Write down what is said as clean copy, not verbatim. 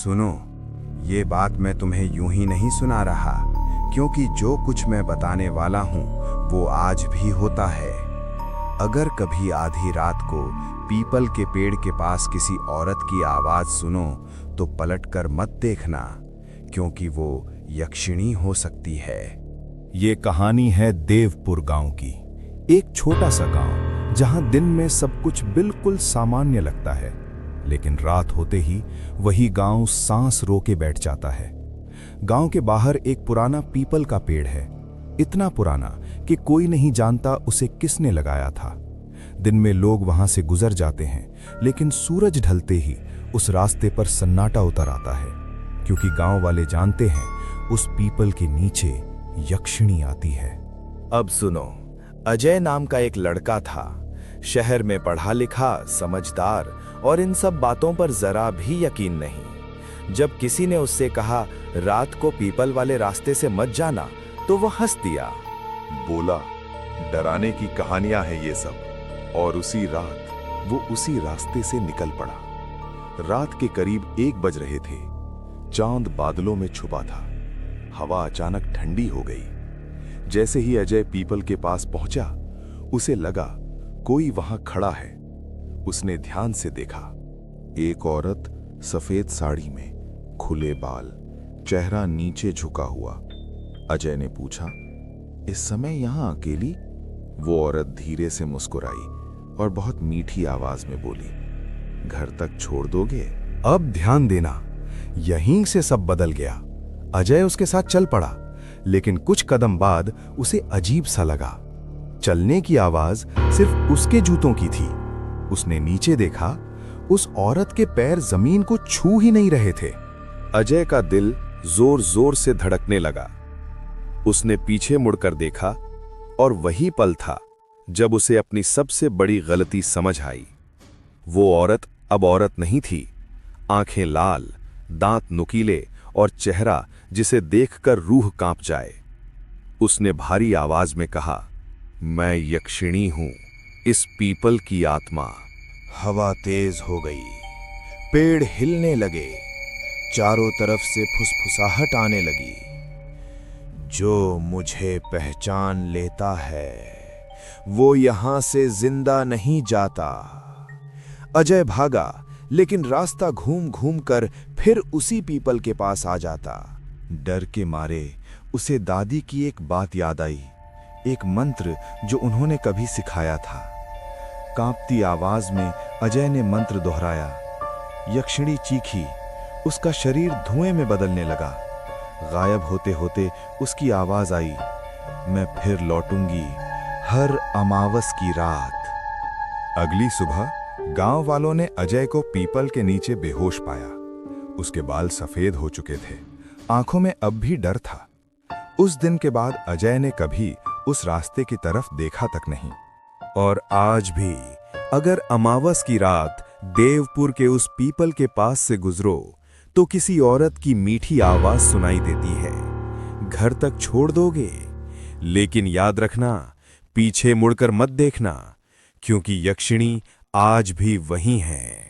सुनो, ये बात मैं तुम्हें यूं ही नहीं सुना रहा, क्योंकि जो कुछ मैं बताने वाला हूं वो आज भी होता है। अगर कभी आधी रात को पीपल के पेड़ के पास किसी औरत की आवाज सुनो तो पलटकर मत देखना, क्योंकि वो यक्षिणी हो सकती है। ये कहानी है देवपुर गांव की। एक छोटा सा गांव जहां दिन में सब कुछ बिल्कुल सामान्य लगता है, लेकिन रात होते ही वही गांव सांस रोके बैठ जाता है। गांव के बाहर एक पुराना पीपल का पेड़ है, इतना पुराना कि कोई नहीं जानता उसे किसने लगाया था। दिन में लोग वहां से गुजर जाते हैं, लेकिन सूरज ढलते ही उस रास्ते पर सन्नाटा उतर आता है, क्योंकि गांव वाले जानते हैं उस पीपल के नीचे यक्षिणी आती है। अब सुनो, अजय नाम का एक लड़का था। शहर में पढ़ा लिखा, समझदार और इन सब बातों पर जरा भी यकीन नहीं। जब किसी ने उससे कहा रात को पीपल वाले रास्ते से मत जाना, तो वो हंस दिया। बोला, डराने की कहानियां हैं ये सब। और उसी रात वो उसी रास्ते से निकल पड़ा। रात के करीब 1 बज रहे थे। चांद बादलों में छुपा था। हवा अचानक ठंडी हो गई। जैसे ही अजय पीपल के पास पहुंचा, उसे लगा कोई वहां खड़ा है। उसने ध्यान से देखा। एक औरत सफेद साड़ी में, खुले बाल, चेहरा नीचे झुका हुआ। अजय ने पूछा, इस समय यहां अकेली? वो औरत धीरे से मुस्कुराई और बहुत मीठी आवाज में बोली, घर तक छोड़ दोगे? अब ध्यान देना, यहीं से सब बदल गया। अजय उसके साथ चल पड़ा, लेकिन कुछ कदम बाद उसे अजीब सा लगा। चलने की आवाज सिर्फ उसके जूतों की थी। उसने नीचे देखा, उस औरत के पैर जमीन को छू ही नहीं रहे थे। अजय का दिल जोर जोर से धड़कने लगा। उसने पीछे मुड़कर देखा और वही पल था जब उसे अपनी सबसे बड़ी गलती समझ आई। वो औरत अब औरत नहीं थी। आंखें लाल, दांत नुकीले और चेहरा जिसे देखकर रूह कांप जाए। उसने भारी आवाज में कहा, मैं यक्षिणी हूं, इस पीपल की आत्मा। हवा तेज हो गई, पेड़ हिलने लगे, चारों तरफ से फुसफुसाहट आने लगी। जो मुझे पहचान लेता है वो यहां से जिंदा नहीं जाता। अजय भागा, लेकिन रास्ता घूम घूम कर फिर उसी पीपल के पास आ जाता। डर के मारे उसे दादी की एक बात याद आई, एक मंत्र जो उन्होंने कभी सिखाया था। कांपती आवाज में अजय ने मंत्र दोहराया। यक्षिणी चीखी, उसका शरीर धुएं में बदलने लगा। गायब होते होते उसकी आवाज आई, मैं फिर लौटूंगी हर अमावस की रात। अगली सुबह गांव वालों ने अजय को पीपल के नीचे बेहोश पाया। उसके बाल सफेद हो चुके थे, आंखों में अब भी डर था। उस दिन के बाद अजय ने कभी उस रास्ते की तरफ देखा तक नहीं। और आज भी अगर अमावस की रात देवपुर के उस पीपल के पास से गुजरो तो किसी औरत की मीठी आवाज सुनाई देती है, घर तक छोड़ दोगे? लेकिन याद रखना, पीछे मुड़कर मत देखना, क्योंकि यक्षिणी आज भी वही हैं।